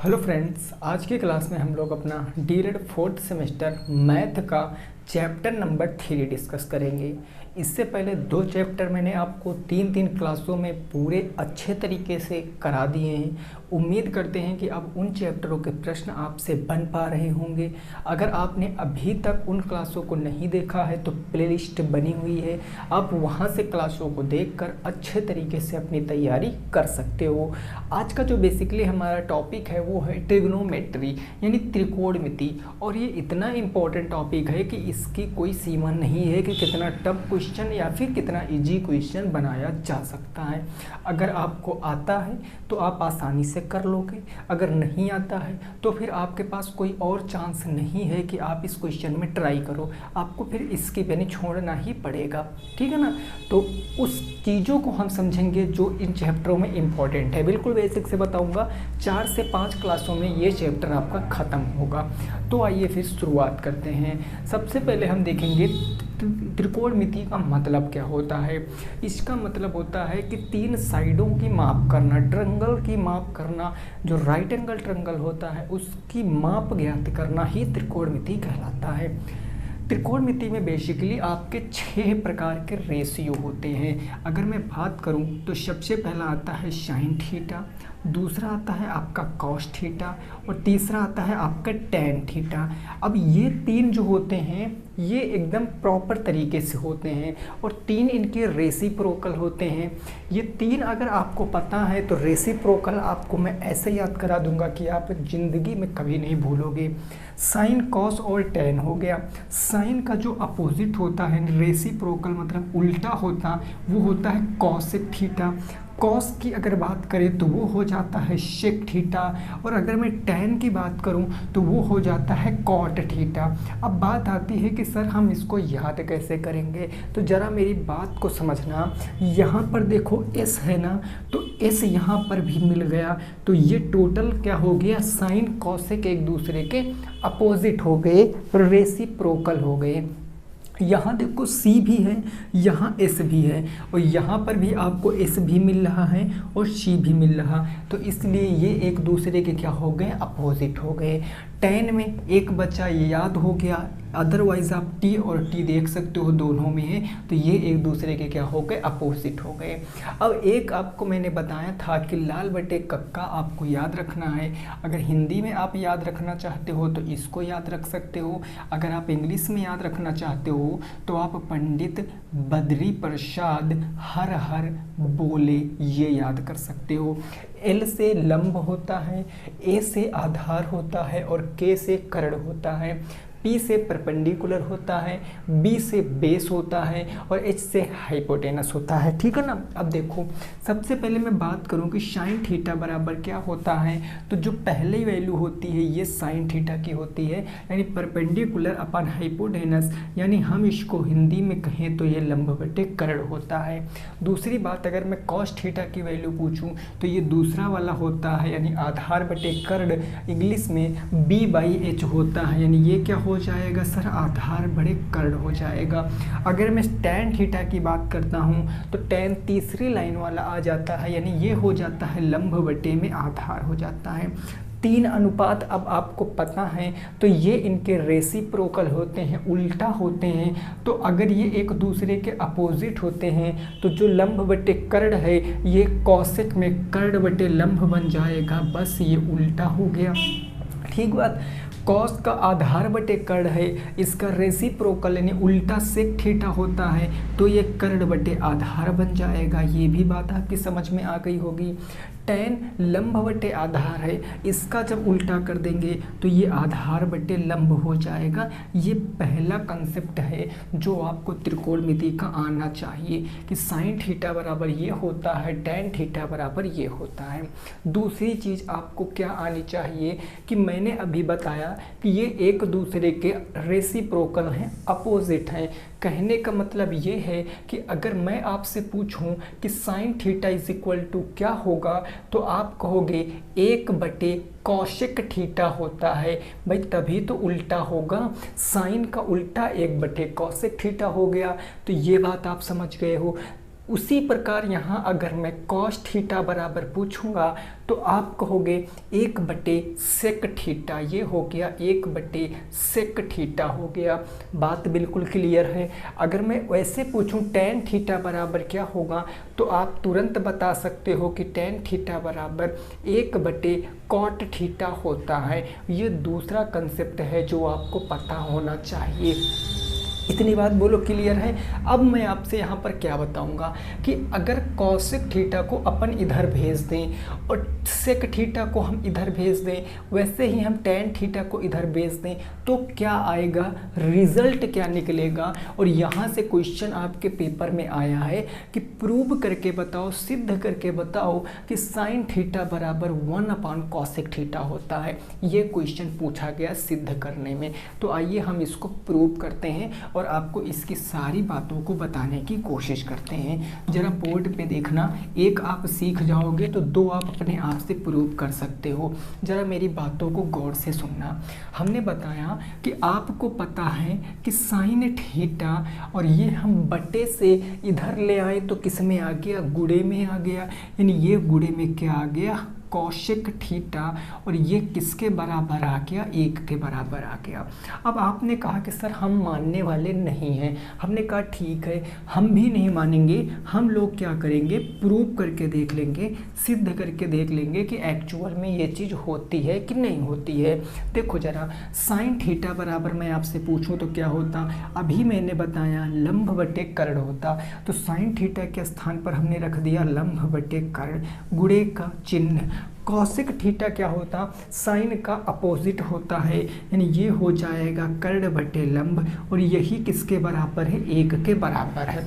Hello friends, आज की class में हम लोग अपना डीएलएड फोर्थ सेमेस्टर मैथ का चैप्टर नंबर 3 डिस्कस करेंगे। इससे पहले 2 चैप्टर मैंने आपको 3 क्लासों में पूरे अच्छे तरीके से करा दिए हैं। उम्मीद करते हैं कि अब उन चैप्टरों के प्रश्न आपसे बन पा रहे होंगे। अगर आपने अभी तक उन क्लासों को नहीं देखा है तो प्लेलिस्ट बनी हुई है, आप वहां से क्लासों को देखकर अच्छे तरीके से अपनी तैयारी कर सकते हो। आज का जो बेसिकली हमारा टॉपिक है वो है ट्रिग्नोमेट्री यानी त्रिकोणमिति, और ये इतना इम्पोर्टेंट टॉपिक है कि इसकी कोई सीमा नहीं है कि कितना टफ क्वेश्चन या फिर कितना इजी क्वेश्चन बनाया जा सकता है। अगर आपको आता है तो आप आसानी से कर लोगे, अगर नहीं आता है तो फिर आपके पास कोई और चांस नहीं है कि आप इस क्वेश्चन में ट्राई करो, आपको फिर इसकी यानी छोड़ना ही पड़ेगा। ठीक है ना। तो उस चीज़ों को हम समझेंगे जो इन चैप्टरों में इम्पॉर्टेंट है। बिल्कुल बेसिक से बताऊंगा, 4 से 5 क्लासों में ये चैप्टर आपका ख़त्म होगा। तो आइए फिर शुरुआत करते हैं। सबसे पहले हम देखेंगे त्रिकोणमिति का मतलब क्या होता है। इसका मतलब होता है कि 3 साइडों की माप करना, ट्रायंगल की माप करना, जो राइट एंगल ट्रायंगल होता है उसकी माप ज्ञात करना ही त्रिकोणमिति कहलाता है। त्रिकोणमिति में बेसिकली आपके 6 प्रकार के रेशियो होते हैं। अगर मैं बात करूं तो सबसे पहला आता है साइन थीटा, दूसरा आता है आपका कॉस थीटा और तीसरा आता है आपका टैन थीटा। अब ये 3 जो होते हैं ये एकदम प्रॉपर तरीके से होते हैं और 3 इनके रेसिप्रोकल होते हैं। ये 3 अगर आपको पता है तो रेसिप्रोकल आपको मैं ऐसे याद करा दूंगा कि आप ज़िंदगी में कभी नहीं भूलोगे। साइन कॉस और टैन हो गया। साइन का जो अपोजिट होता है रेसिप्रोकल मतलब उल्टा होता, वो होता है कॉसेक थीटा। कॉस की अगर बात करें तो वो हो जाता है शेक थीटा, और अगर मैं टैन की बात करूं तो वो हो जाता है कॉट थीटा। अब बात आती है कि सर हम इसको याद कैसे करेंगे, तो ज़रा मेरी बात को समझना। यहाँ पर देखो एस है ना, तो एस यहाँ पर भी मिल गया, तो ये टोटल क्या हो गया, साइन कॉसेक एक दूसरे के अपोजिट हो गए, रेसिप्रोकल हो गए। यहाँ देखो सी भी है, यहाँ एस भी है, और यहाँ पर भी आपको एस भी मिल रहा है और सी भी मिल रहा, तो इसलिए ये एक दूसरे के क्या हो गए, अपोजिट हो गए। टैन में एक बच्चा ये याद हो गया, अदरवाइज आप टी और टी देख सकते हो दोनों में है, तो ये एक दूसरे के क्या हो गए, अपोजिट हो गए। अब एक आपको मैंने बताया था कि लाल बटे कक्का आपको याद रखना है। अगर हिंदी में आप याद रखना चाहते हो तो इसको याद रख सकते हो, अगर आप इंग्लिश में याद रखना चाहते हो तो आप पंडित बद्री प्रसाद हर हर बोले ये याद कर सकते हो। एल से लंब होता है, ए से आधार होता है और के से कर्ण होता है, पी से परपेंडिकुलर होता है, बी से बेस होता है और एच से हाइपोटेनस होता है। ठीक है ना। अब देखो सबसे पहले मैं बात करूं कि साइन थीटा बराबर क्या होता है, तो जो पहली वैल्यू होती है ये साइन थीटा की होती है, यानी परपेंडिकुलर अपन हाइपोटेनस, यानी हम इसको हिंदी में कहें तो ये लंब बटे कर्ण होता है। दूसरी बात अगर मैं कॉस थीटा की वैल्यू पूछूं तो ये दूसरा वाला होता है, यानी आधार बटे कर्ण, इंग्लिश में बी बाई एच होता है, यानी ये क्या हो जाएगा सर, आधार बड़े कर्ण हो जाएगा। अगर मैं टैन थीटा की बात करता हूं तो टैन तीसरी लाइन वाला आ जाता है, यानी ये हो जाता है लंब बटे में आधार हो जाता है। 3 अनुपात अब आपको पता है, तो ये इनके रेसिप्रोकल होते हैं, उल्टा होते हैं। तो अगर ये एक दूसरे के अपोजिट होते हैं तो जो लंब बटे कर्ण है ये कॉसेक में कर्ण बटे लंब बन जाएगा, बस ये उल्टा हो गया। ठीक बात। कॉस का आधार बटे कर्ण है, इसका रेसिप्रोकल यानी उल्टा सेक थीटा होता है, तो ये कर्ण बटे आधार बन जाएगा। ये भी बात आपकी समझ में आ गई होगी। टैन लंब बटे आधार है, इसका जब उल्टा कर देंगे तो ये आधार बटे लंब हो जाएगा। ये पहला कंसेप्ट है जो आपको त्रिकोणमिति का आना चाहिए कि साइन थीटा बराबर ये होता है, टैन थीटा बराबर ये होता है। दूसरी चीज़ आपको क्या आनी चाहिए कि मैंने अभी बताया कि ये एक दूसरे के रेसिप्रोकल हैं, अपोजिट हैं। कहने का मतलब ये है कि अगर मैं आपसे पूछूं कि sine theta is equal to क्या होगा, तो आप कहोगे 1 बटे कॉसेक थीटा होता है। भाई तभी तो उल्टा होगा, साइन का उल्टा 1 बटे कॉसेक थीटा हो गया। तो ये बात आप समझ गए हो। उसी प्रकार यहाँ अगर मैं कॉस थीटा बराबर पूछूंगा तो आप कहोगे 1/sec थीटा, ये हो गया 1/sec थीटा हो गया। बात बिल्कुल क्लियर है। अगर मैं वैसे पूछूं tan थीटा बराबर क्या होगा तो आप तुरंत बता सकते हो कि tan थीटा बराबर 1/cot थीटा होता है। ये दूसरा कंसेप्ट है जो आपको पता होना चाहिए। इतनी बात बोलो क्लियर है। अब मैं आपसे यहाँ पर क्या बताऊँगा कि अगर कॉसेक थीटा को अपन इधर भेज दें और सेक थीटा को हम इधर भेज दें, वैसे ही हम टैन थीटा को इधर भेज दें तो क्या आएगा, रिजल्ट क्या निकलेगा। और यहाँ से क्वेश्चन आपके पेपर में आया है कि प्रूव करके बताओ, सिद्ध करके बताओ कि साइन थीटा बराबर 1/कॉसेक थीटा होता है। ये क्वेश्चन पूछा गया सिद्ध करने में। तो आइए हम इसको प्रूव करते हैं और आपको इसकी सारी बातों को बताने की कोशिश करते हैं। जरा बोर्ड पे देखना, एक आप सीख जाओगे तो दो आप अपने आप से प्रूव कर सकते हो। जरा मेरी बातों को गौर से सुनना। हमने बताया कि आपको पता है कि साइन थीटा, और ये हम बटे से इधर ले आए तो किस में आ गया, गुणे में आ गया, यानी ये गुणे में क्या आ गया, कॉसेक थीटा, और ये किसके बराबर आ गया, 1 के बराबर आ गया। अब आपने कहा कि सर हम मानने वाले नहीं हैं। हमने कहा ठीक है, हम भी नहीं मानेंगे। हम लोग क्या करेंगे, प्रूव करके देख लेंगे, सिद्ध करके देख लेंगे कि एक्चुअल में ये चीज़ होती है कि नहीं होती है। देखो जरा, साइन थीटा बराबर मैं आपसे पूछूं तो क्या होता, अभी मैंने बताया लंब बटे कर्ण होता, तो साइन थीटा के स्थान पर हमने रख दिया लंब बटे कर्ण, गुणे का चिन्ह। कॉसेक थीटा क्या होता, साइन का अपोजिट होता है, यानी ये हो जाएगा कर्ण बटे लंब, और यही किसके बराबर है, 1 के बराबर है।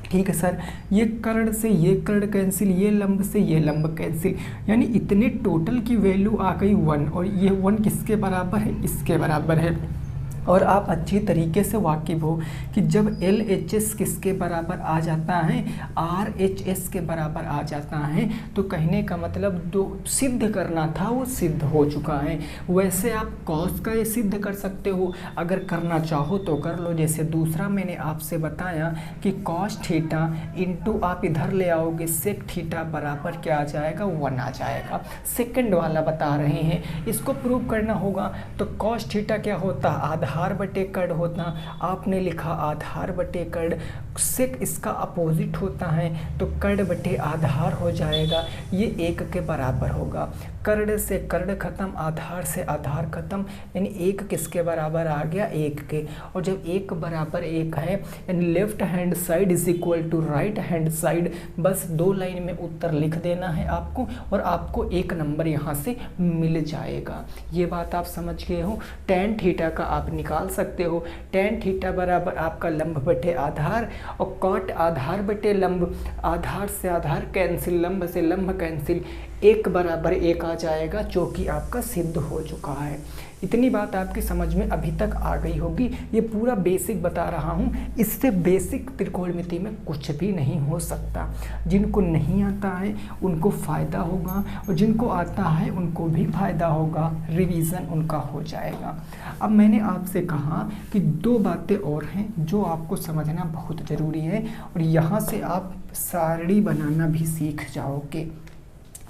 ठीक है सर, ये कर्ण से ये कर्ण कैंसिल, ये लंब से ये लंब कैंसिल, यानी इतने टोटल की वैल्यू आ गई 1, और ये 1 किसके बराबर है, इसके बराबर है। और आप अच्छी तरीके से वाकिफ हो कि जब LHS किसके बराबर आ जाता है, RHS के बराबर आ जाता है, तो कहने का मतलब जो सिद्ध करना था वो सिद्ध हो चुका है। वैसे आप कॉस का ये सिद्ध कर सकते हो, अगर करना चाहो तो कर लो। जैसे दूसरा मैंने आपसे बताया कि कॉस थीटा इंटू आप इधर ले आओगे सेक थीटा बराबर क्या आ जाएगा, 1 आ जाएगा। सेकंड वाला बता रहे हैं, इसको प्रूव करना होगा। तो कॉस थीटा क्या होता, आधार बटे कर्ण होता, आपने लिखा आधार बटे कर्ण, सेक इसका अपोजिट होता है तो कर्ण बटे आधार हो जाएगा, ये 1 के बराबर होगा। कर्ण से कर्ण खत्म, आधार से आधार खत्म, यानी 1 किसके बराबर आ गया, 1 के। और जब 1 बराबर 1 है, यानी left hand side is equal to right hand side, बस 2 लाइन में उत्तर लिख देना है आपको, और आपको 1 नंबर यहाँ से मिल जाएगा। ये बात आप समझ गए हो। टैन थीटा का आप निकाल सकते हो, टैन थीटा बराबर आपका लंब बटे आधार, और कॉट आधार बटे लंब, आधार से आधार कैंसिल, लंब से लंब कैंसिल, 1 बराबर 1 आ जाएगा, जो कि आपका सिद्ध हो चुका है। इतनी बात आपकी समझ में अभी तक आ गई होगी। ये पूरा बेसिक बता रहा हूँ, इससे बेसिक त्रिकोणमिति में कुछ भी नहीं हो सकता। जिनको नहीं आता है उनको फ़ायदा होगा, और जिनको आता है उनको भी फ़ायदा होगा, रिवीजन उनका हो जाएगा। अब मैंने आपसे कहा कि 2 बातें और हैं जो आपको समझना बहुत ज़रूरी है, और यहाँ से आप सारणी बनाना भी सीख जाओगे।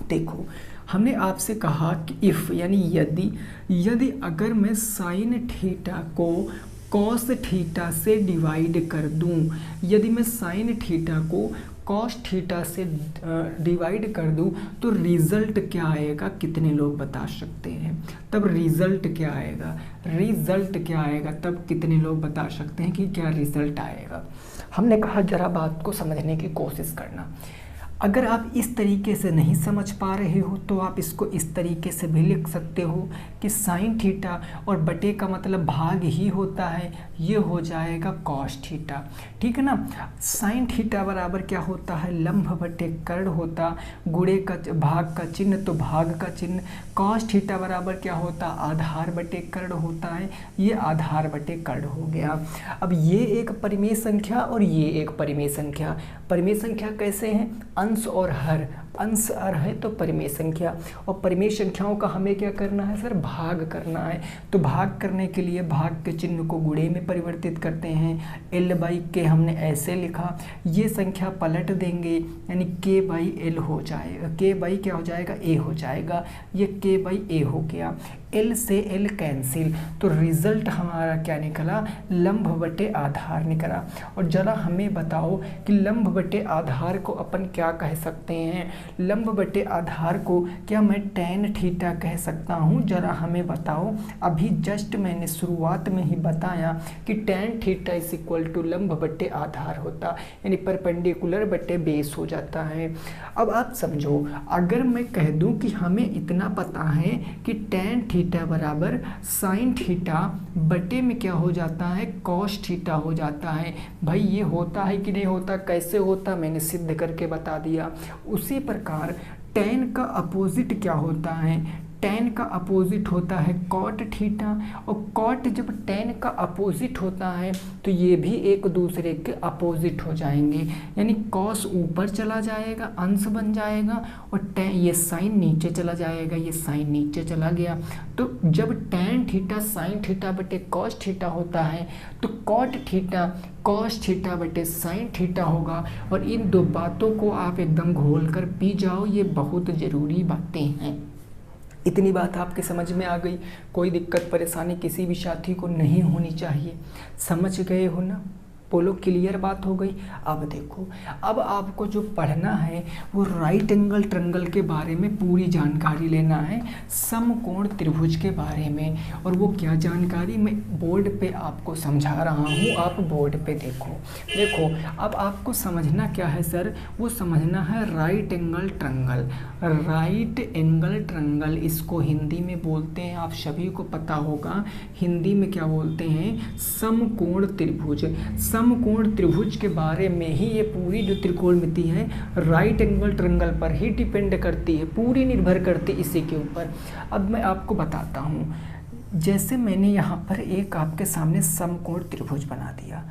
देखो, हमने आपसे कहा कि इफ़ यानी यदि अगर मैं साइन थीटा को कॉस थीटा से डिवाइड कर दूं, यदि मैं साइन थीटा को कॉस थीटा से डिवाइड कर दूं तो रिज़ल्ट क्या आएगा, कितने लोग बता सकते हैं। तब रिज़ल्ट क्या आएगा, तब कितने लोग बता सकते हैं कि क्या रिज़ल्ट आएगा। हमने कहा जरा बात को समझने की कोशिश करना। अगर आप इस तरीके से नहीं समझ पा रहे हो तो आप इसको इस तरीके से भी लिख सकते हो कि साइन थीटा और बटे का मतलब भाग ही होता है, ये हो जाएगा कॉस थीटा। ठीक है ना। साइन थीटा बराबर क्या होता है, लंब बटे कर्ण होता, गुणे का भाग का चिन्ह तो भाग का चिन्ह। कॉस थीटा बराबर क्या होता, आधार बटे कर्ण होता है, ये आधार बटे कर्ण हो गया। अब ये एक परिमेय संख्या और ये एक परिमेय संख्या। परिमेय संख्या कैसे हैं, अंश और हर, अंश आ रहा है तो परिमेय संख्या, और परिमेय संख्याओं का हमें क्या करना है सर, भाग करना है। तो भाग करने के लिए भाग के चिन्ह को गुणे में परिवर्तित करते हैं। L/K हमने ऐसे लिखा, ये संख्या पलट देंगे यानी K/L हो जाएगा, K/ क्या हो जाएगा, A हो जाएगा, ये K/A हो गया। L से L कैंसिल, तो रिजल्ट हमारा क्या निकला, लंब बटे आधार निकला। और जरा हमें बताओ कि लंब बटे आधार को अपन क्या कह सकते हैं, लंब बटे आधार को क्या मैं tan थीटा कह सकता हूँ, जरा हमें बताओ। अभी जस्ट मैंने शुरुआत में ही बताया कि tan theta is equal to लंब बटे आधार होता, यानी परपेंडिकुलर बटे बेस हो जाता है। अब आप समझो, अगर मैं कह दूं कि हमें इतना पता है कि tan थीटा बराबर sin थीटा बटे में क्या हो जाता है, cos थीटा हो जाता है। भाई ये होता है कि नहीं होता, कैसे होता मैंने सिद्ध करके बता दिया। उसी प्रकार tan का अपोजिट क्या होता है, tan का अपोजिट होता है cot थीटा, और cot जब tan का अपोजिट होता है तो ये भी एक दूसरे के अपोजिट हो जाएंगे, यानी cos ऊपर चला जाएगा, अंश बन जाएगा, और tan ये sin नीचे चला जाएगा, ये sin नीचे चला गया। तो जब tan थीटा sin थीटा बटे cos थीटा होता है तो cot थीटा cos थीटा बटे sin थीटा होगा। और इन दो बातों को आप एकदम घोल कर पी जाओ, ये बहुत ज़रूरी बातें हैं। इतनी बात आपके समझ में आ गई, कोई दिक्कत परेशानी किसी भी साथी को नहीं होनी चाहिए। समझ गए हो ना, बोलो क्लियर बात हो गई। अब देखो, अब आपको जो पढ़ना है वो राइट एंगल ट्रायंगल के बारे में पूरी जानकारी लेना है, समकोण त्रिभुज के बारे में। और वो क्या जानकारी मैं बोर्ड पे आपको समझा रहा हूँ, आप बोर्ड पे देखो। देखो अब आपको समझना क्या है सर, वो समझना है right angle triangle. Right angle triangle इसको हिंदी में बोलते हैं, आप सभी को पता होगा हिंदी में क्या बोलते हैं, समकोण त्रिभुज। समकोण त्रिभुज के बारे में ही ये पूरी जो त्रिकोणमिति है राइट एंगल ट्रायंगल पर ही डिपेंड करती है, पूरी निर्भर करती है इसी के ऊपर। अब मैं आपको बताता हूँ, जैसे मैंने यहाँ पर एक आपके सामने समकोण त्रिभुज बना दिया,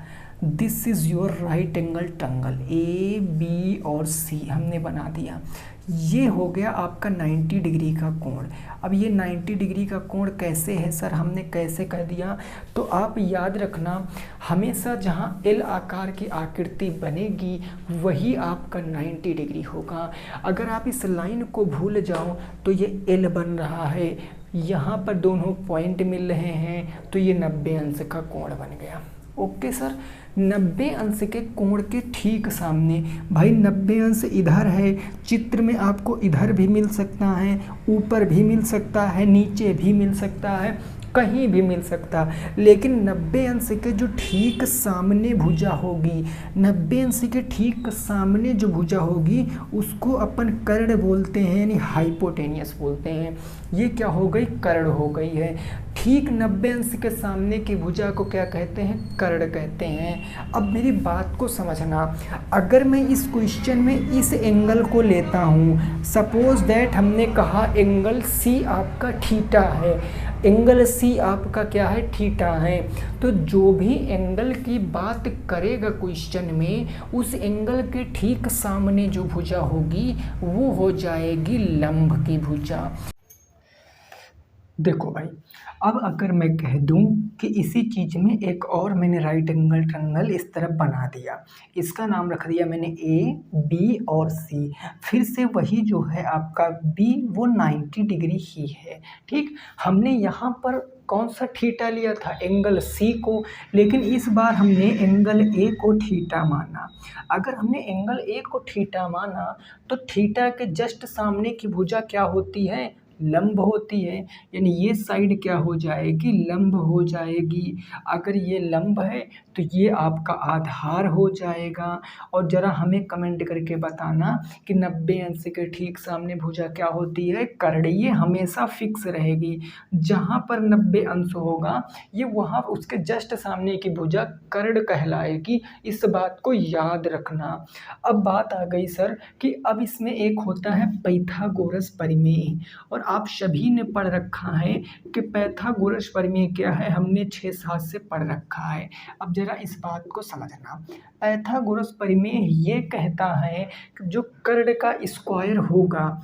this is your right angle triangle, A B और सी हमने बना दिया। ये हो गया आपका 90 डिग्री का कोण। अब ये 90 डिग्री का कोण कैसे है सर, हमने कैसे कह दिया, तो आप याद रखना हमेशा जहाँ एल आकार की आकृति बनेगी वही आपका 90 डिग्री होगा। अगर आप इस लाइन को भूल जाओ तो ये एल बन रहा है, यहाँ पर दोनों पॉइंट मिल रहे हैं तो ये 90 अंश का कोण बन गया। ओके सर, 90 अंश के कोण के ठीक सामने, भाई 90 अंश इधर है, चित्र में आपको इधर भी मिल सकता है, ऊपर भी मिल सकता है, नीचे भी मिल सकता है, कहीं भी मिल सकता, लेकिन 90 अंश के जो ठीक सामने भुजा होगी, 90 अंश के ठीक सामने जो भुजा होगी उसको अपन कर्ण बोलते हैं, यानी हाइपोटेनियस बोलते हैं। ये क्या हो गई, कर्ण हो गई है। ठीक 90 अंश के सामने की भुजा को क्या कहते हैं, कर्ण कहते हैं। अब मेरी बात को समझना, अगर मैं इस क्वेश्चन में इस एंगल को लेता हूँ, सपोज दैट हमने कहा एंगल सी आपका थीटा है, एंगल सी आपका क्या है, थीटा है, तो जो भी एंगल की बात करेगा क्वेश्चन में उस एंगल के ठीक सामने जो भुजा होगी वो हो जाएगी लंब की भुजा। देखो भाई, अब अगर मैं कह दूं कि इसी चीज़ में एक और मैंने राइट एंगल ट्रायंगल इस तरह बना दिया, इसका नाम रख दिया मैंने ए बी और सी, फिर से वही जो है आपका बी वो 90 डिग्री ही है। ठीक, हमने यहाँ पर कौन सा थीटा लिया था, एंगल सी को, लेकिन इस बार हमने एंगल ए को थीटा माना। अगर हमने एंगल ए को थीटा माना तो थीटा के जस्ट सामने की भुजा क्या होती है, लंब होती है, यानी ये साइड क्या हो जाएगी, लंब हो जाएगी। अगर ये लंब है तो ये आपका आधार हो जाएगा। और ज़रा हमें कमेंट करके बताना कि 90 अंश के ठीक सामने भुजा क्या होती है, कर्ण। ये हमेशा फिक्स रहेगी, जहाँ पर 90 अंश होगा ये वहाँ उसके जस्ट सामने की भुजा कर्ण कहलाएगी, इस बात को याद रखना। अब बात आ गई सर कि अब इसमें एक होता है पाइथागोरस परिमेय, और आप सभी ने पढ़ रखा है कि पाइथागोरस प्रमेय क्या है, हमने 6-7 से पढ़ रखा है। अब जरा इस बात को समझना, पाइथागोरस प्रमेय ये कहता है कि जो कर्ण का स्क्वायर होगा,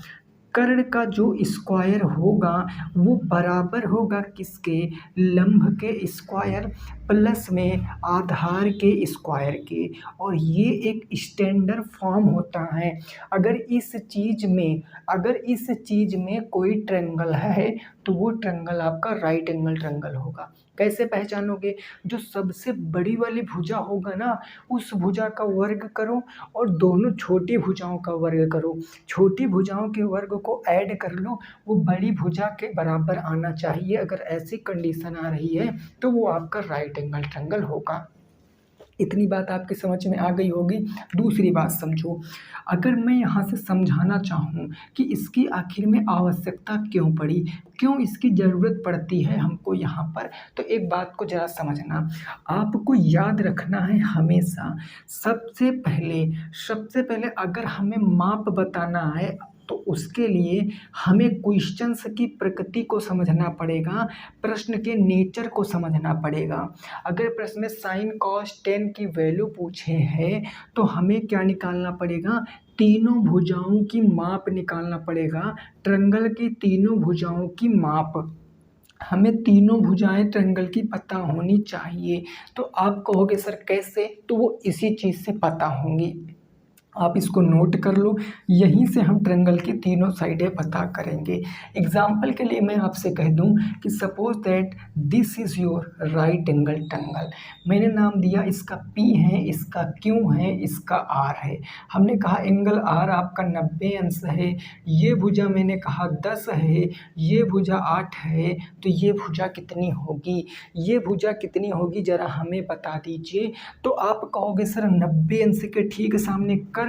कर्ण का जो स्क्वायर होगा वो बराबर होगा किसके, लंब के स्क्वायर प्लस में आधार के स्क्वायर के। और ये एक स्टैंडर्ड फॉर्म होता है। अगर इस चीज में कोई ट्रायंगल है तो वो ट्रायंगल आपका राइट एंगल ट्रायंगल होगा। कैसे पहचानोगे, जो सबसे बड़ी वाली भुजा होगा ना, उस भुजा का वर्ग करो और दोनों छोटी भुजाओं का वर्ग करो, छोटी भुजाओं के वर्ग को ऐड कर लो, वो बड़ी भुजा के बराबर आना चाहिए। अगर ऐसी कंडीशन आ रही है तो वो आपका राइट एंगल ट्रायंगल होगा। इतनी बात आपकी समझ में आ गई होगी। दूसरी बात समझो, अगर मैं यहाँ से समझाना चाहूँ कि इसकी आखिर में आवश्यकता क्यों पड़ी, क्यों इसकी ज़रूरत पड़ती है हमको यहाँ पर, तो एक बात को ज़रा समझना, आपको याद रखना है हमेशा। सबसे पहले अगर हमें माप बताना है तो उसके लिए हमें क्वेश्चंस की प्रकृति को समझना पड़ेगा, प्रश्न के नेचर को समझना पड़ेगा। अगर प्रश्न में साइन कॉस टेन की वैल्यू पूछे हैं तो हमें क्या निकालना पड़ेगा, तीनों भुजाओं की माप निकालना पड़ेगा, ट्रायंगल की तीनों भुजाओं की माप। हमें तीनों भुजाएं ट्रायंगल की पता होनी चाहिए। तो आप कहोगे सर कैसे, तो वो इसी चीज़ से पता होंगी। आप इसको नोट कर लो, यहीं से हम ट्रायंगल की तीनों साइडें पता करेंगे। एग्जाम्पल के लिए मैं आपसे कह दूं कि suppose that this is your right angle triangle. मैंने नाम दिया, इसका P है, इसका Q है, इसका R है। हमने कहा एंगल R आपका 90 अंश है, ये भुजा मैंने कहा 10 है, ये भुजा 8 है, तो ये भुजा कितनी होगी, ये भुजा कितनी होगी ज़रा हमें बता दीजिए। तो आप कहोगे सर 90 अंश के ठीक सामने कर्ण,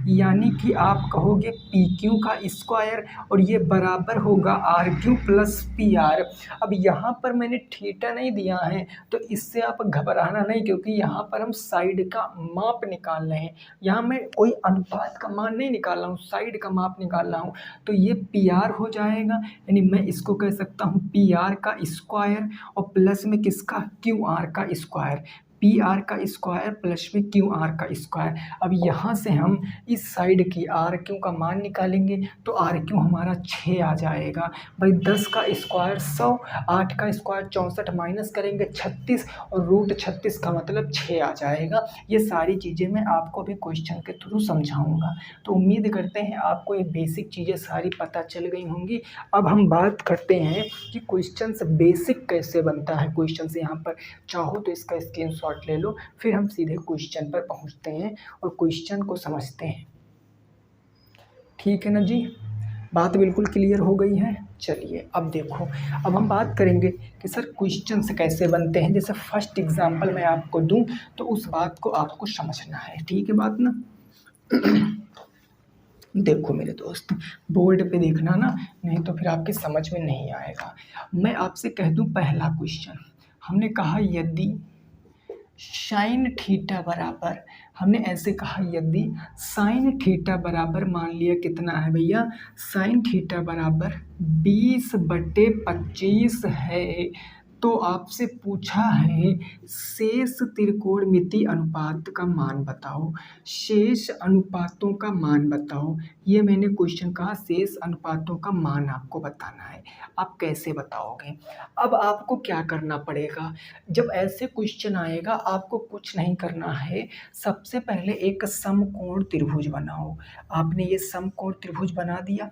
यानी कि आप कहोगे पी क्यू का स्क्वायर और ये बराबर होगा R Q plus P R. अब यहाँ पर मैंने थीटा नहीं दिया है तो इससे आप घबराना नहीं, क्योंकि यहाँ पर हम साइड का माप निकाल रहे हैं। यहाँ मैं कोई अनुपात का मान नहीं निकाल रहा हूँ, साइड का माप निकाल रहा हूँ। तो ये पी आर हो जाएगा, यानी मैं इसको कह सकता हूँ पी आर का स्क्वायर और प्लस में किसका, क्यू आर का स्क्वायर। पी आर का स्क्वायर प्लस में क्यू आर का स्क्वायर। अब यहाँ से हम इस साइड की आर क्यू का मान निकालेंगे तो आर क्यू हमारा 6 आ जाएगा। भाई 10 का स्क्वायर 100, 8 का स्क्वायर 64, माइनस करेंगे 36 और रूट 36 का मतलब 6 आ जाएगा। ये सारी चीज़ें मैं आपको भी क्वेश्चन के थ्रू समझाऊंगा। तो उम्मीद करते हैं आपको ये बेसिक चीज़ें सारी पता चल गई होंगी। अब हम बात करते हैं कि क्वेश्चन से बेसिक कैसे बनता है। क्वेश्चन से यहाँ पर चाहो तो इसका स्क्रीनशॉट ले लो, फिर हम सीधे क्वेश्चन पर पहुंचते हैं और क्वेश्चन को समझते हैं। ठीक है ना जी, बात बिल्कुल क्लियर हो गई है। चलिए अब देखो, अब हम बात करेंगे कि सर क्वेश्चन से कैसे बनते हैं। जैसे फर्स्ट एग्जांपल मैं आपको दूं तो उस बात को आपको समझना है, ठीक है बात ना। देखो मेरे दोस्त, बोर्ड पे देखना ना, नहीं तो फिर आपके समझ में नहीं आएगा। मैं आपसे कह दूं पहला क्वेश्चन, हमने कहा यदि साइन थीटा बराबर, हमने ऐसे कहा यदि साइन थीटा बराबर, मान लिया कितना है भैया, साइन थीटा बराबर 20/25 है, तो आपसे पूछा है शेष त्रिकोणमिति अनुपात का मान बताओ, शेष अनुपातों का मान बताओ। ये मैंने क्वेश्चन कहा शेष अनुपातों का मान आपको बताना है। आप कैसे बताओगे, अब आपको क्या करना पड़ेगा। जब ऐसे क्वेश्चन आएगा आपको कुछ नहीं करना है, सबसे पहले एक समकोण त्रिभुज बनाओ। आपने ये समकोण त्रिभुज बना दिया,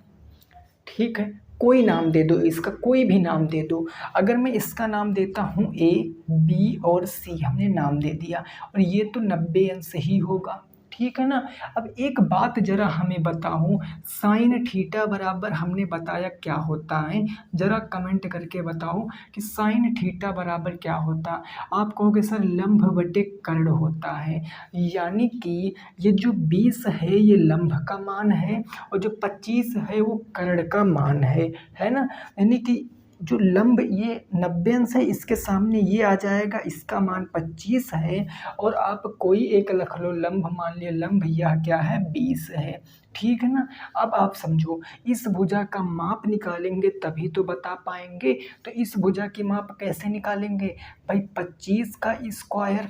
ठीक है, कोई नाम दे दो, इसका कोई भी नाम दे दो। अगर मैं इसका नाम देता हूँ ए, बी और सी, हमने नाम दे दिया, और ये तो 90 अंश ही होगा, ठीक है ना। अब एक बात जरा हमें बताओ, साइन थीटा बराबर हमने बताया क्या होता है, जरा कमेंट करके बताओ कि साइन थीटा बराबर क्या होता। आप कहोगे सर लंब बटे कर्ण होता है, यानी कि ये जो 20 है ये लंब का मान है और जो 25 है वो कर्ण का मान है ना। यानी कि जो लंब ये 90 अंश है, इसके सामने ये आ जाएगा, इसका मान 25 है। और आप कोई एक रख लो लंब, मान लिया लंब यह क्या है 20 है, ठीक है ना। अब आप समझो, इस भुजा का माप निकालेंगे तभी तो बता पाएंगे। तो इस भुजा की माप कैसे निकालेंगे भाई, 25 का स्क्वायर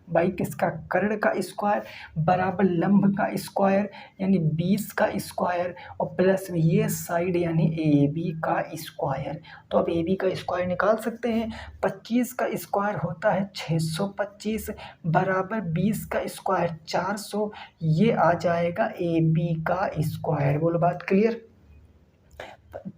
बाई किसका, कर्ण का स्क्वायर, बराबर लंब का स्क्वायर यानी 20 का स्क्वायर, और प्लस में ये साइड यानी ए बी का स्क्वायर। तो अब ए बी का स्क्वायर निकाल सकते हैं। 25 का स्क्वायर होता है 625, बराबर 20 का स्क्वायर 400, ये आ जाएगा ए बी का स्क्वायर। बोलो बात क्लियर।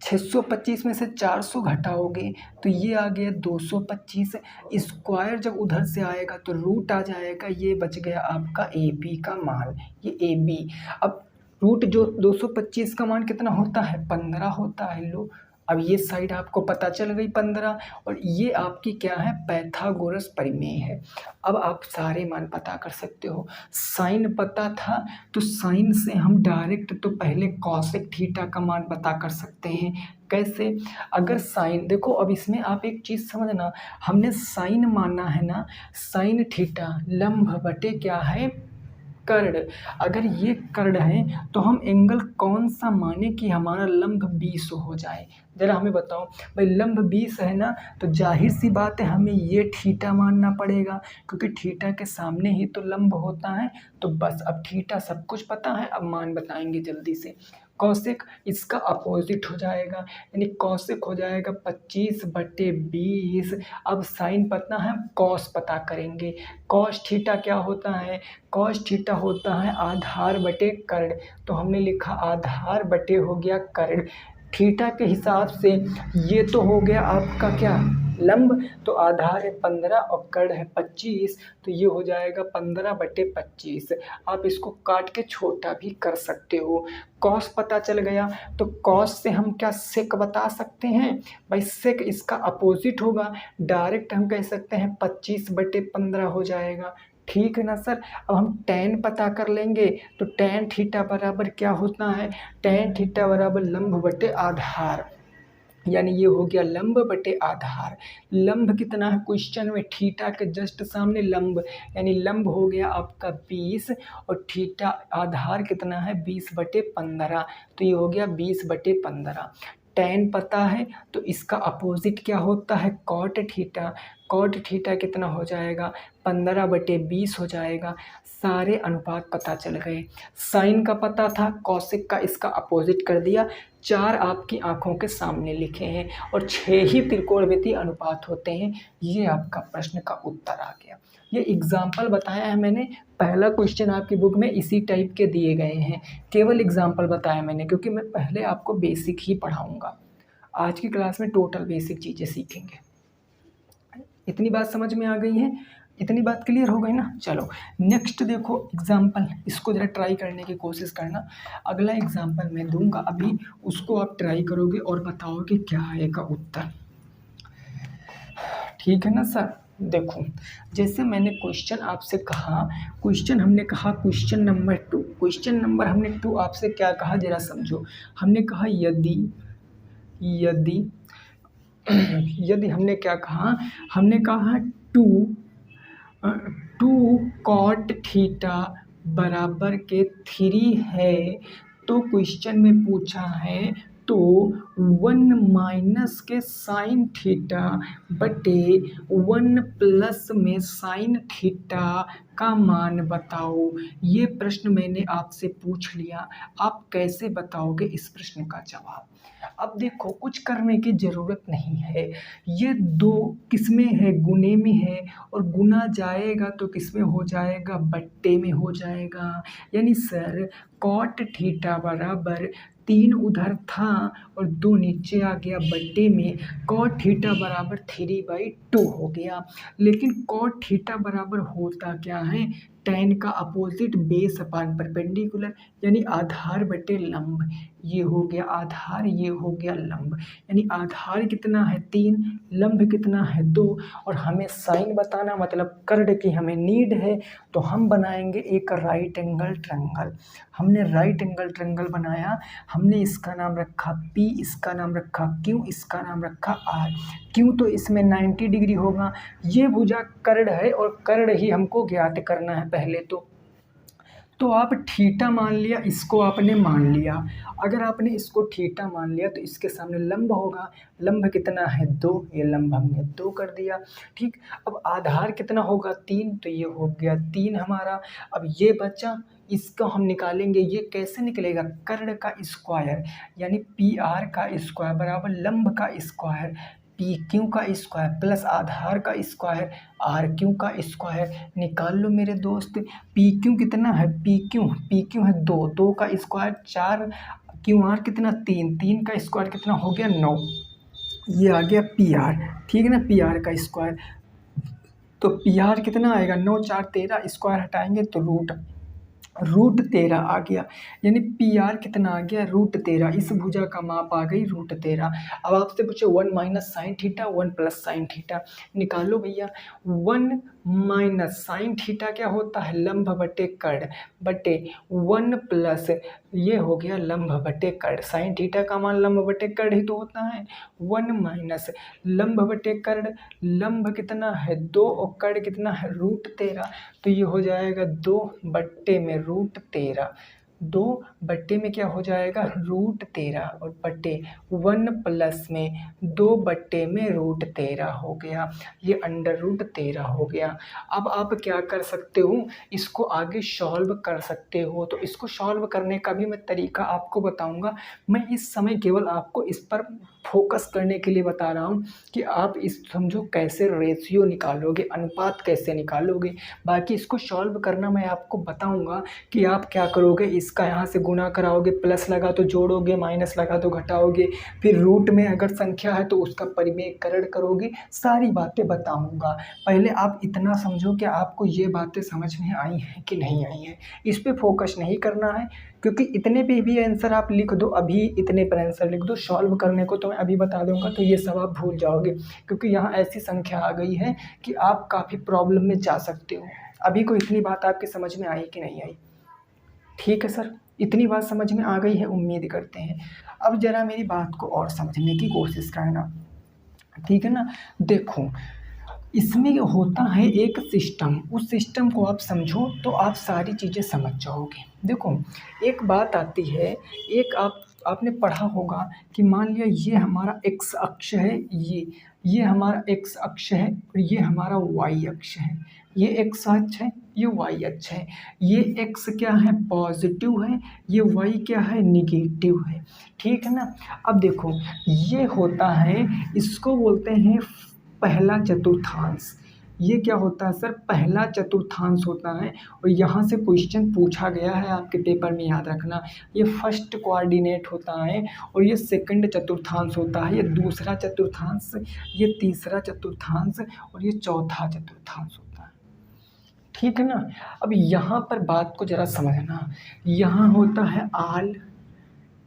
625 में से 400 घटाओगे तो ये आ गया 225। स्क्वायर जब उधर से आएगा तो रूट आ जाएगा, ये बच गया आपका ए बी का मान, ये ए बी। अब रूट जो 225 का मान कितना होता है 15 होता है। लो अब ये साइड आपको पता चल गई 15, और ये आपकी क्या है पाइथागोरस प्रमेय है। अब आप सारे मान पता कर सकते हो। साइन पता था तो साइन से हम डायरेक्ट तो पहले कॉसेक थीटा का मान पता कर सकते हैं। कैसे, अगर साइन देखो, अब इसमें आप एक चीज़ समझना, हमने साइन माना है ना, साइन थीटा लंब बटे क्या है कर्ण। अगर ये कर्ण है तो हम एंगल कौन सा माने कि हमारा लंब 20 हो जाए, ज़रा हमें बताओ भाई। लंब 20 है ना, तो जाहिर सी बात है हमें ये थीटा मानना पड़ेगा, क्योंकि थीटा के सामने ही तो लंब होता है। तो बस अब थीटा सब कुछ पता है, अब मान बताएंगे जल्दी से। कौशिक इसका अपोजिट हो जाएगा, यानी कौशिक हो जाएगा 25/20। अब साइन पता है, कॉस पता करेंगे। कॉस थीटा क्या होता है, कॉस थीटा होता है आधार बटे कर्ण। तो हमने लिखा आधार बटे हो गया कर्ण। थीटा के हिसाब से ये तो हो गया आपका क्या लंब, तो आधार है 15 और कर्ण है 25, तो ये हो जाएगा 15/25। आप इसको काट के छोटा भी कर सकते हो। कॉस पता चल गया, तो कॉस से हम क्या सेक बता सकते हैं भाई, सेक इसका अपोजिट होगा। डायरेक्ट हम कह सकते हैं 25/15 हो जाएगा, ठीक है ना सर। अब हम टैन पता कर लेंगे, तो टैन थीटा बराबर क्या होता है, टैन थीटा बराबर लंब बटे आधार, यानी ये हो गया लंब बटे आधार। लंब कितना है क्वेश्चन में, थीटा के जस्ट सामने लंब, यानी लंब हो गया आपका 20, और थीटा आधार कितना है 20/15, तो ये हो गया 20/15। टैन पता है तो इसका अपोजिट क्या होता है कॉट थीटा। कॉट थीटा कितना हो जाएगा 15/20 हो जाएगा। सारे अनुपात पता चल गए। साइन का पता था, कॉसेक का इसका अपोजिट कर दिया। 4 आपकी आंखों के सामने लिखे हैं, और 6 ही त्रिकोणमितीय अनुपात होते हैं। ये आपका प्रश्न का उत्तर आ गया। ये एग्जाम्पल बताया है मैंने, पहला क्वेश्चन आपकी बुक में इसी टाइप के दिए गए हैं, केवल एग्जाम्पल बताया मैंने, क्योंकि मैं पहले आपको बेसिक ही पढ़ाऊँगा। आज की क्लास में टोटल बेसिक चीज़ें सीखेंगे। इतनी बात समझ में आ गई है, इतनी बात क्लियर हो गई ना। चलो नेक्स्ट देखो एग्जाम्पल, इसको ज़रा ट्राई करने की कोशिश करना। अगला एग्जाम्पल मैं दूंगा अभी, उसको आप ट्राई करोगे और बताओगे क्या आएगा उत्तर, ठीक है ना सर। देखो जैसे मैंने क्वेश्चन आपसे कहा, क्वेश्चन हमने कहा क्वेश्चन नंबर 2, क्वेश्चन नंबर हमने 2 आपसे क्या कहा जरा समझो। हमने कहा यदि हमने क्या कहा, हमने कहा 2 कॉट थीटा बराबर के 3 है, तो क्वेश्चन में पूछा है तो 1 माइनस के साइन थीटा बटे 1 प्लस में साइन थीटा का मान बताओ। ये प्रश्न मैंने आपसे पूछ लिया, आप कैसे बताओगे इस प्रश्न का जवाब। अब देखो कुछ करने की ज़रूरत नहीं है, ये 2 किसमें है गुने में है, और गुना जाएगा तो किसमें हो जाएगा बट्टे में हो जाएगा। यानी सर कॉट थीटा बराबर 3 उधर था और 2 नीचे आ गया बट्टे में, कॉट थीटा बराबर 3/2 हो गया। लेकिन कॉट थीटा बराबर होता क्या है tan का अपोजिट बेस अपान परपेंडिकुलर, यानी आधार बटे लंब। ये हो गया आधार, ये हो गया लंब। यानी आधार कितना है 3, लंब कितना है 2, और हमें साइन बताना मतलब कर्ण की हमें नीड है, तो हम बनाएंगे एक राइट एंगल ट्रायंगल। हमने राइट एंगल ट्रायंगल बनाया, हमने इसका नाम रखा P, इसका नाम रखा Q, इसका नाम रखा R। Q तो इसमें 90 डिग्री होगा, ये भुजा कर्ण है और कर्ण ही हमको ज्ञात करना है पहले तो आप थीटा मान लिया, इसको आपने मान लिया। अगर आपने इसको थीटा मान लिया तो इसके सामने लंब होगा, लंब कितना है 2, ये लंब हमने 2 कर दिया। ठीक, अब आधार कितना होगा 3, तो ये हो गया 3 हमारा। अब ये बचा, इसको हम निकालेंगे, ये कैसे निकलेगा, कर्ण का स्क्वायर यानी पी आर का स्क्वायर बराबर लंब का स्क्वायर पी क्यू का स्क्वायर प्लस आधार का स्क्वायर आर क्यू का स्क्वायर। निकाल लो मेरे दोस्त, पी क्यू कितना है, पी क्यू है 2, 2 का स्क्वायर 4, क्यू आर कितना 3, 3 का स्क्वायर कितना हो गया 9, ये आ गया पी आर। ठीक है ना, पी आर का स्क्वायर, तो पी आर कितना आएगा 9 4 13, स्क्वायर हटाएंगे तो रूट 13 आ गया। यानी पी आर कितना आ गया √13। इस भुजा का माप आ गई √13। अब आपसे पूछे 1 minus sine theta 1 plus sine theta, निकालो भैया। 1 माइनस साइन थीटा क्या होता है, लंब बटे कर्ण बटे 1 प्लस ये हो गया लंब बटे कर्ण। साइन थीटा का मान लंब बटे कर्ण ही तो होता है। 1 माइनस लंब बटे कर्ण, लंब कितना है 2 और कर्ण कितना है √13, तो ये हो जाएगा 2 बट्टे में √13, 2 बट्टे में क्या हो जाएगा √13 और बट्टे 1 प्लस में 2 बट्टे में √13 हो गया, ये √13 हो गया। अब आप क्या कर सकते हो, इसको आगे सॉल्व कर सकते हो। तो इसको सॉल्व करने का भी मैं तरीका आपको बताऊंगा। मैं इस समय केवल आपको इस पर फोकस करने के लिए बता रहा हूँ कि आप इस समझो कैसे रेशियो निकालोगे, अनुपात कैसे निकालोगे। बाकी इसको सॉल्व करना मैं आपको बताऊंगा कि आप क्या करोगे, इसका यहाँ से गुणा कराओगे, प्लस लगा तो जोड़ोगे, माइनस लगा तो घटाओगे, फिर रूट में अगर संख्या है तो उसका परिमेयकरण करोगे, सारी बातें बताऊंगा। पहले आप इतना समझो कि आपको ये बातें समझ में आई हैं कि नहीं आई हैं। इस पे फोकस नहीं करना है, क्योंकि इतने पे भी आंसर आप लिख दो, अभी इतने पर आंसर लिख दो, सॉल्व करने को तो मैं अभी बता दूंगा, तो ये सब आप भूल जाओगे, क्योंकि यहाँ ऐसी संख्या आ गई है कि आप काफ़ी प्रॉब्लम में जा सकते हो। अभी को इतनी बात आपके समझ में आई कि नहीं आई? ठीक है सर, इतनी बात समझ में आ गई है, उम्मीद करते हैं। अब ज़रा मेरी बात को और समझने की कोशिश करना, ठीक है ना। देखो, इसमें होता है एक सिस्टम, उस सिस्टम को आप समझो तो आप सारी चीज़ें समझ जाओगे। देखो, एक बात आती है, एक आपने पढ़ा होगा कि मान लिया ये हमारा x अक्ष है, ये हमारा x अक्ष है और ये हमारा y अक्ष है। ये x अक्ष है, ये y अक्ष है। ये x क्या है पॉजिटिव है, ये y क्या है निगेटिव है। ठीक है ना। अब देखो, ये होता है, इसको बोलते हैं पहला चतुर्थांश। ये क्या होता है सर, पहला चतुर्थांश होता है, और यहाँ से क्वेश्चन पूछा गया है आपके पेपर में, याद रखना। ये फर्स्ट कोऑर्डिनेट होता है और ये सेकंड चतुर्थांश होता है, ये दूसरा चतुर्थांश, ये तीसरा चतुर्थांश और ये चौथा चतुर्थांश होता है। ठीक है ना। अब यहाँ पर बात को ज़रा समझना, यहाँ होता है all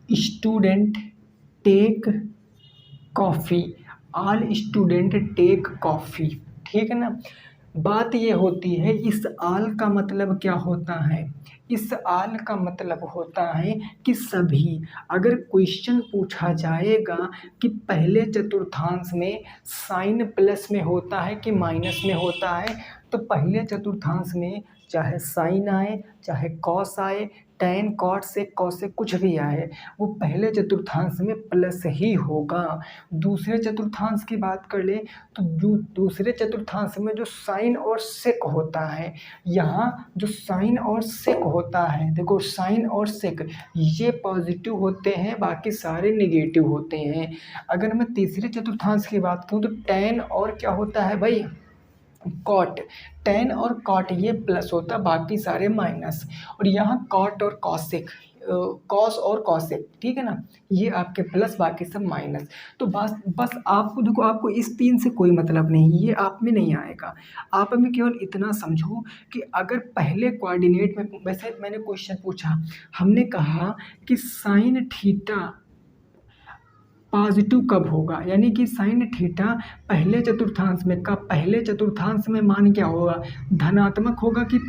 student take coffee, all student take coffee. ठीक है ना। बात ये होती है, इस ऑल का मतलब क्या होता है, इस ऑल का मतलब होता है कि सभी। अगर क्वेश्चन पूछा जाएगा कि पहले चतुर्थांश में साइन प्लस में होता है कि माइनस में होता है, तो पहले चतुर्थांश में चाहे साइन आए, चाहे कॉस आए, टैन कॉट से कॉस से कुछ भी आए, वो पहले चतुर्थांश में प्लस ही होगा। दूसरे चतुर्थांश की बात कर ले तो दूसरे चतुर्थांश में जो साइन और सेक होता है, यहाँ जो साइन और सेक होता है, देखो साइन और सेक ये पॉजिटिव होते हैं, बाकी सारे निगेटिव होते हैं। अगर मैं तीसरे चतुर्थांश की बात करूँ तो टैन और क्या होता है भाई कॉट, टैन और कॉट ये प्लस होता, बाकी सारे माइनस। और यहाँ कॉट और कॉसेक कॉस और कॉसेक, ठीक है ना, ये आपके प्लस, बाकी सब माइनस। तो बस आपको देखो, आपको इस 3 से कोई मतलब नहीं, ये आप में नहीं आएगा। आप हमें केवल इतना समझो कि अगर पहले कोऑर्डिनेट में, वैसे मैंने क्वेश्चन पूछा, हमने कहा कि साइन थीटा पॉजिटिव कब होगा, यानी कि साइन थीटा पहले चतुर्थांश में, कब, पहले चतुर्थांश में मान क्या होगा, धनात्मक होगा कि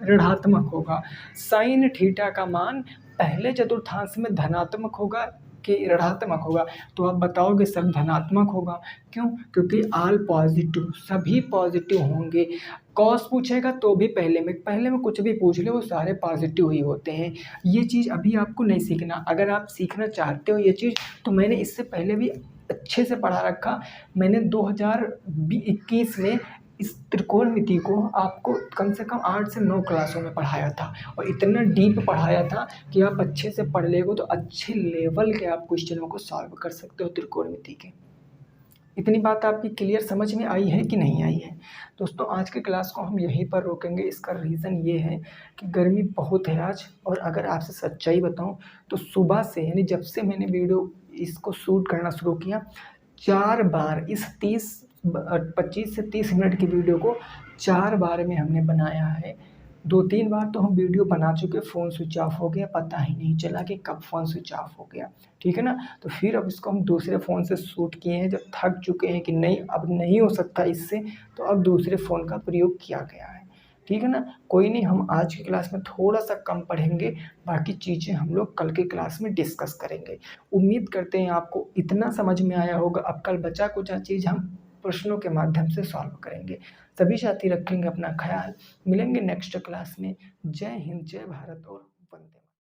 ऋणात्मक होगा। साइन थीटा का मान पहले चतुर्थांश में धनात्मक होगा कि ऋणात्मक होगा। तो आप बताओगे सब धनात्मक होगा। क्यों? क्योंकि ऑल पॉजिटिव, सभी पॉजिटिव होंगे। कॉस पूछेगा तो भी पहले में कुछ भी पूछ ले, वो सारे पॉजिटिव ही होते हैं। ये चीज़ अभी आपको नहीं सीखना। अगर आप सीखना चाहते हो ये चीज़, तो मैंने इससे पहले भी अच्छे से पढ़ा रखा। मैंने 2021 में इस त्रिकोणमिति को आपको कम से कम 8 से 9 क्लासों में पढ़ाया था, और इतना डीप पढ़ाया था कि आप अच्छे से पढ़ लेगो तो अच्छे लेवल के आप क्वेश्चनों को सॉल्व कर सकते हो त्रिकोणमिति के। इतनी बात आपकी क्लियर समझ में आई है कि नहीं आई है? दोस्तों, आज के क्लास को हम यहीं पर रोकेंगे। इसका रीज़न ये है कि गर्मी बहुत है आज, और अगर आपसे सच्चाई बताऊं तो सुबह से, यानी जब से मैंने वीडियो इसको शूट करना शुरू किया, 4 बार इस 25 से 30 मिनट की वीडियो को 4 बार में हमने बनाया है। 2-3 बार तो हम वीडियो बना चुके, फ़ोन स्विच ऑफ हो गया, पता ही नहीं चला कि कब फ़ोन स्विच ऑफ हो गया, ठीक है ना। तो फिर अब इसको हम दूसरे फ़ोन से शूट किए हैं, जब थक चुके हैं कि नहीं अब नहीं हो सकता इससे, तो अब दूसरे फ़ोन का प्रयोग किया गया है, ठीक है ना। कोई नहीं, हम आज की क्लास में थोड़ा सा कम पढ़ेंगे, बाकी चीज़ें हम लोग कल की क्लास में डिस्कस करेंगे। उम्मीद करते हैं आपको इतना समझ में आया होगा। अब कल बचा कुचा चीज़ हम प्रश्नों के माध्यम से सॉल्व करेंगे। सभी साथी रखेंगे अपना ख्याल। मिलेंगे नेक्स्ट क्लास में। जय हिंद, जय भारत और